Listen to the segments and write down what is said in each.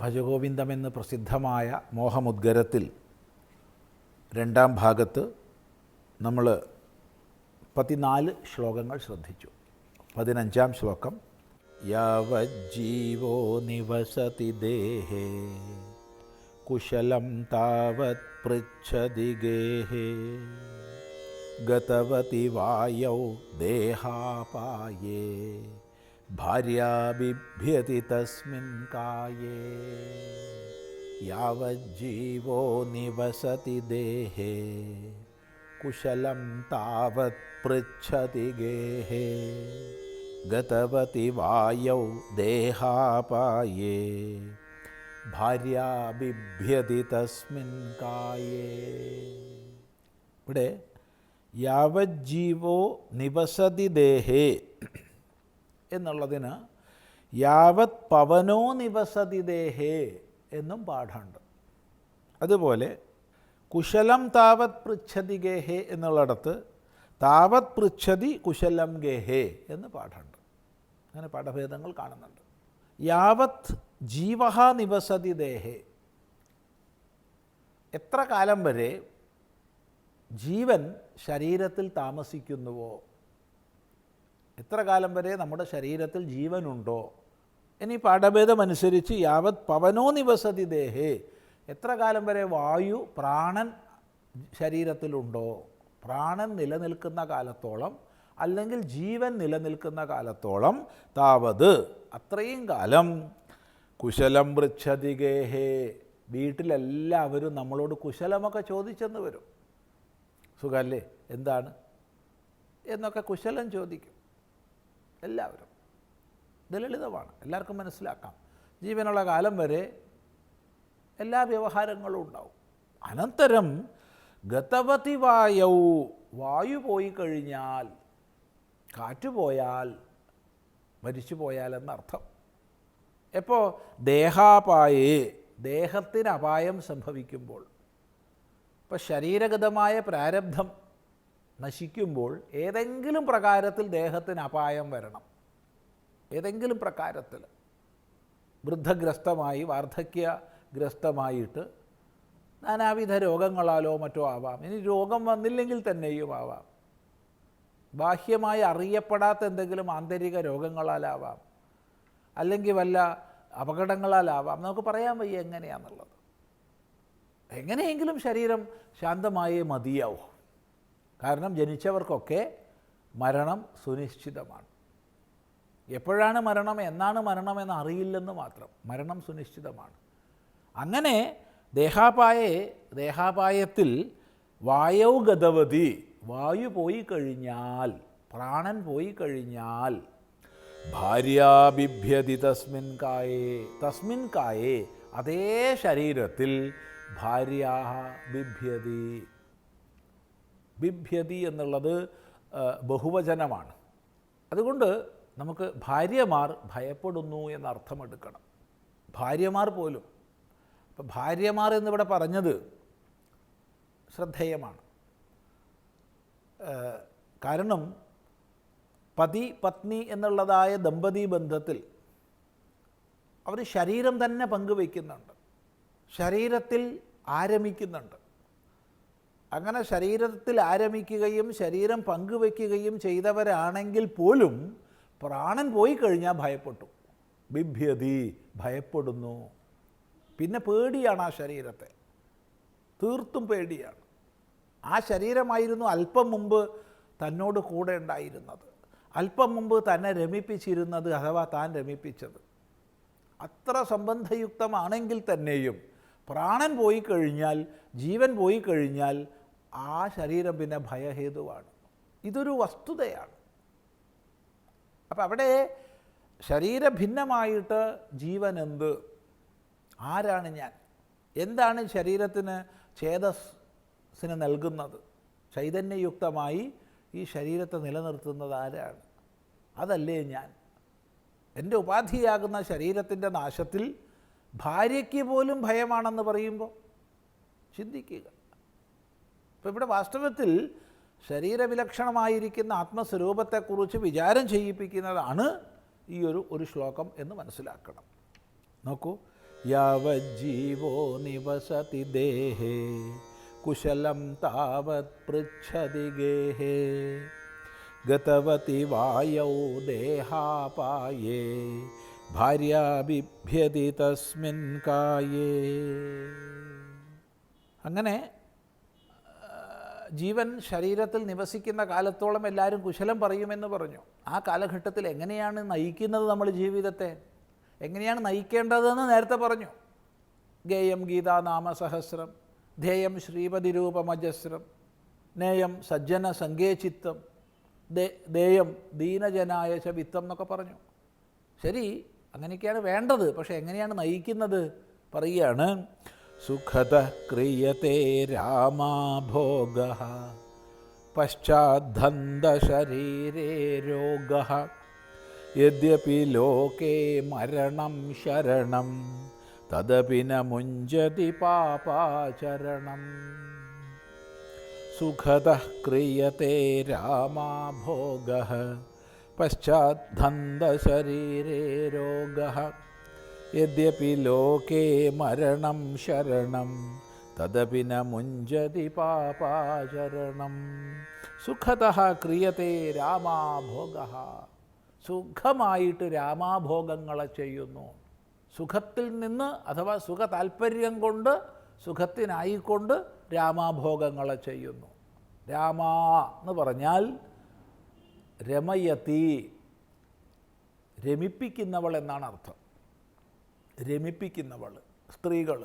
ഭജഗോവിന്ദമെന്ന് പ്രസിദ്ധമായ മോഹമുദ്ഗരത്തിൽ രണ്ടാം ഭാഗത്ത് നമ്മൾ 14 ശ്ലോകങ്ങൾ ശ്രദ്ധിച്ചു. 15-ാം ശ്ലോകം യാവജ്ജീവോ നിവസതി ദേഹേ കുശലം താവത് പൃച്ഛതി ഗേഹേ ഗതവതി വായൗ ദേഹാപായേ ഭാര്യാ ബിഭ്യതി തസ്മിൻ കായേ. യാവജ്ജീവോ നിവസതി ദേഹേ കുശലം താവത് പൃച്ഛതി ഗേഹേ ഗതവതി വായൗ ദേഹാപായേ ഭാര്യാ ബിഭ്യതി തസ്മിൻ കായേ. ഇവിടെ യാവജ്ജീവോ നിവസതി ദേഹേ എന്നുള്ളതിന് യാവത് പവനോ നിവസതി ദേഹേ എന്നും പാഠമുണ്ട്. അതുപോലെ കുശലം താവത് പൃച്ഛതി ഗേഹേ എന്നുള്ളിടത്ത് താവത് പൃച്ഛതി കുശലം ഗേഹേ എന്ന് പാഠമുണ്ട്. അങ്ങനെ പാഠഭേദങ്ങൾ കാണുന്നുണ്ട്. യാവത് ജീവഹ നിവസതി ദേഹേ, എത്ര കാലം വരെ ജീവൻ ശരീരത്തിൽ താമസിക്കുന്നുവോ, എത്ര കാലം വരെ നമ്മുടെ ശരീരത്തിൽ ജീവനുണ്ടോ. ഇനി പാഠഭേദമനുസരിച്ച് യാവത് പവനോ നിവസതി ദേഹേ, എത്ര കാലം വരെ വായു പ്രാണൻ ശരീരത്തിലുണ്ടോ, പ്രാണൻ നിലനിൽക്കുന്ന കാലത്തോളം അല്ലെങ്കിൽ ജീവൻ നിലനിൽക്കുന്ന കാലത്തോളം താവത് അത്രയും കാലം കുശലം പൃച്ഛതി ഗേഹേ, വീട്ടിലെല്ലാവരും നമ്മളോട് കുശലമൊക്കെ ചോദിച്ചെന്ന് വരും. സുഖമല്ലേ, എന്താണ് എന്നൊക്കെ കുശലം ചോദിക്കും എല്ലാവരും. ഇത് ലളിതമാണ്, എല്ലാവർക്കും മനസ്സിലാക്കാം. ജീവനുള്ള കാലം വരെ എല്ലാ വ്യവഹാരങ്ങളും ഉണ്ടാവും. അനന്തരം ഗതവതി വായൗ, വായു പോയി കഴിഞ്ഞാൽ, കാറ്റ് പോയാൽ, മരിച്ചു പോയാൽ എന്നർത്ഥം. എപ്പോൾ ദേഹാപായേ, ദേഹത്തിന് അപായം സംഭവിക്കുമ്പോൾ, ഇപ്പോൾ ശരീരഗതമായ പ്രാരബ്ധം നശിക്കുമ്പോൾ ഏതെങ്കിലും പ്രകാരത്തിൽ ദേഹത്തിന് അപായം വരണം. ഏതെങ്കിലും പ്രകാരത്തിൽ വൃദ്ധഗ്രസ്തമായി വാർദ്ധക്യഗ്രസ്തമായിട്ട് നാനാവിധ രോഗങ്ങളാലോ മറ്റോ ആവാം. ഇനി രോഗം വന്നില്ലെങ്കിൽ തന്നെയും ആവാം. ബാഹ്യമായി അറിയപ്പെടാത്ത എന്തെങ്കിലും ആന്തരിക രോഗങ്ങളാലാവാം, അല്ലെങ്കിൽ വല്ല അപകടങ്ങളാലാവാം. നമുക്ക് പറയാൻ വയ്യ എങ്ങനെയാണെന്നുള്ളത്. എങ്ങനെയെങ്കിലും ശരീരം ശാന്തമായേ മതിയാവും. കാരണം ജനിച്ചവർക്കൊക്കെ മരണം സുനിശ്ചിതമാണ്. എപ്പോഴാണ് മരണം, എന്നാണ് മരണമെന്ന് അറിയില്ലെന്ന് മാത്രം. മരണം സുനിശ്ചിതമാണ്. അങ്ങനെ ദേഹാപായത്തിൽ വായൗ ഗതവതി, വായു പോയി കഴിഞ്ഞാൽ, പ്രാണൻ പോയി കഴിഞ്ഞാൽ, ഭാര്യാ ബിഭ്യതി തസ്മിൻ കായേ, അതേ ശരീരത്തിൽ ഭാര്യാ ബിഭ്യതി എന്നുള്ളത് ബഹുവചനമാണ്. അതുകൊണ്ട് നമുക്ക് ഭാര്യമാർ ഭയപ്പെടുന്നു എന്നർത്ഥമെടുക്കണം. ഭാര്യമാർ പോലും. അപ്പം ഭാര്യമാർ എന്നിവിടെ പറഞ്ഞത് ശ്രദ്ധേയമാണ്. കാരണം പതി പത്നി എന്നുള്ളതായ ദമ്പതി ബന്ധത്തിൽ അവർ ശരീരം തന്നെ പങ്കുവയ്ക്കുന്നുണ്ട്, ശരീരത്തിൽ ആരമിക്കുന്നുണ്ട്. അങ്ങനെ ശരീരത്തിൽ ആരമിക്കുകയും ശരീരം പങ്കുവയ്ക്കുകയും ചെയ്തവരാണെങ്കിൽ പോലും പ്രാണൻ പോയി കഴിഞ്ഞാൽ ഭയപ്പെട്ടു. ബിഭ്യതി, ഭയപ്പെടുന്നു. പിന്നെ പേടിയാണ് ആ ശരീരത്തെ, തീർത്തും പേടിയാണ്. ആ ശരീരമായിരുന്നു അല്പം മുമ്പ് തന്നോട് കൂടെ ഉണ്ടായിരുന്നത്, അല്പം മുമ്പ് തന്നെ രമിപ്പിച്ചിരുന്നത്, അഥവാ താൻ രമിപ്പിച്ചത്. അത്ര സംബന്ധയുക്തമാണെങ്കിൽ തന്നെയും പ്രാണൻ പോയി കഴിഞ്ഞാൽ, ജീവൻ പോയി കഴിഞ്ഞാൽ ആ ശരീരം പിന്നെ ഭയഹേതുവാണ്. ഇതൊരു വസ്തുതയാണ്. അപ്പം അവിടെ ശരീരഭിന്നമായിട്ട് ജീവൻ എന്ത്, ആരാണ് ഞാൻ, എന്താണ് ശരീരത്തിന് ചേതസ്സിന് നൽകുന്നത്, ചൈതന്യയുക്തമായി ഈ ശരീരത്തെ നിലനിർത്തുന്നത് ആരാണ്, അതല്ലേ ഞാൻ. എൻ്റെ ഉപാധിയാകുന്ന ശരീരത്തിൻ്റെ നാശത്തിൽ ഭാര്യയ്ക്ക് പോലും ഭയമാണെന്ന് പറയുമ്പോൾ ചിന്തിക്കുക. അപ്പോൾ ഇവിടെ വാസ്തവത്തിൽ ശരീരവിലക്ഷണമായിരിക്കുന്ന ആത്മസ്വരൂപത്തെക്കുറിച്ച് വിചാരം ചെയ്യിപ്പിക്കുന്നതാണ് ഈ ഒരു ശ്ലോകം എന്ന് മനസ്സിലാക്കണം. നോക്കൂ, യാവജ്ജീവോ നിവസതി ദേഹേ കുശലം താവത് പൃച്ഛതി ഗേഹേ ഗതവതി വായൗ ദേഹാപായേ ഭാര്യാ ബിഭ്യതി തസ്മിൻ കായേ. അങ്ങനെ ജീവൻ ശരീരത്തിൽ നിവസിക്കുന്ന കാലത്തോളം എല്ലാവരും കുശലം പറയുമെന്ന് പറഞ്ഞു. ആ കാലഘട്ടത്തിൽ എങ്ങനെയാണ് നയിക്കുന്നത് നമ്മൾ ജീവിതത്തെ, എങ്ങനെയാണ് നയിക്കേണ്ടതെന്ന് നേരത്തെ പറഞ്ഞു. ഗേയം ഗീതാനാമസഹസ്രം, ധ്യേയം ശ്രീപതിരൂപമജസ്രം, നേയം സജ്ജന സങ്കേചിത്തം, ദേയം ദീനജനായ ച വിത്തം എന്നൊക്കെ പറഞ്ഞു. ശരി, അങ്ങനെയൊക്കെയാണ് വേണ്ടത്. പക്ഷേ എങ്ങനെയാണ് നയിക്കുന്നത് പറയുകയാണ്. സുഖത ക്രിയത്തെ രാമാഭോഗഃ പശ്ചാദ്ധന്തശരീരേ രോഗഃ യദ്യപി ലോകേ മരണം ശരണം തദപി ന മുഞ്ചതി പാപാചരണം. സുഖതഃ ക്രിയത്തെ രാമാഭോഗഃ പശ്ചാദ്ധന്തശരീരേ രോഗഃ യദ്യപി ലോകേ മരണം ശരണം തദപി ന മുഞ്ചതി പാപാചരണം. സുഖതഃ ക്രിയത്തെ രാമാഭോഗഃ, സുഖമായിട്ട് രാമാഭോഗങ്ങളെ ചെയ്യുന്നു. സുഖത്തിൽ നിന്ന് അഥവാ സുഖ താല്പര്യം കൊണ്ട്, സുഖത്തിനായിക്കൊണ്ട് രാമാഭോഗങ്ങളെ ചെയ്യുന്നു. രാമ എന്ന് പറഞ്ഞാൽ രമയതി, രമിപ്പിക്കുന്നവൾ എന്നാണ് അർത്ഥം. രമിപ്പിക്കുന്നവൾ, സ്ത്രീകൾ.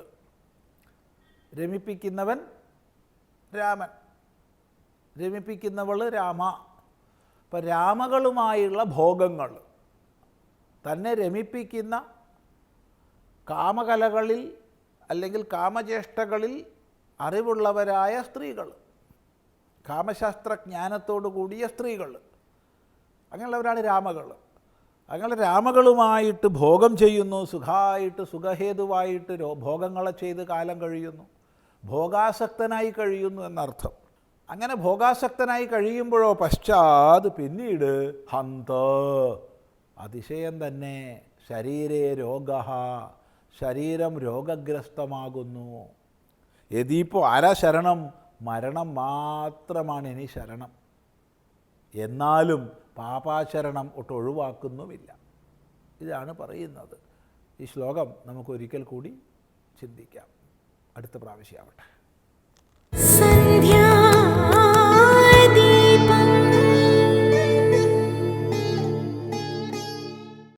രമിപ്പിക്കുന്നവൻ രാമൻ, രമിപ്പിക്കുന്നവൾ രാമ. അപ്പം രാമകളുമായുള്ള ഭോഗങ്ങൾ, തന്നെ രമിപ്പിക്കുന്ന കാമകലകളിൽ അല്ലെങ്കിൽ കാമചേഷ്ടകളിൽ അറിവുള്ളവരായ സ്ത്രീകൾ, കാമശാസ്ത്രജ്ഞാനത്തോടു കൂടിയ സ്ത്രീകൾ, അങ്ങനെയുള്ളവരാണ് രാമകൾ. അങ്ങനെ രാമകളുമായിട്ട് ഭോഗം ചെയ്യുന്നു, സുഖമായിട്ട് സുഖഹേതുവായിട്ട് ഭോഗങ്ങളെ ചെയ്ത് കാലം കഴിയുന്നു, ഭോഗാസക്തനായി കഴിയുന്നു എന്നർത്ഥം. അങ്ങനെ ഭോഗാസക്തനായി കഴിയുമ്പോഴോ പശ്ചാത് പിന്നീട് ഹന്ത, അതിശയം തന്നെ, ശരീരേ രോഗഃ, ശരീരം രോഗഗ്രസ്തമാകുന്നു. യതിപ്പോൾ ആരാ ശരണം? മരണം മാത്രമാണ് ഇനി ശരണം. എന്നാലും പാപാചരണം ഒട്ടൊഴിവാക്കുന്നുമില്ല. ഇതാണ് പറയുന്നത്. ഈ ശ്ലോകം നമുക്കൊരിക്കൽ കൂടി ചിന്തിക്കാം. അടുത്ത പ്രാവശ്യമാവട്ടെ.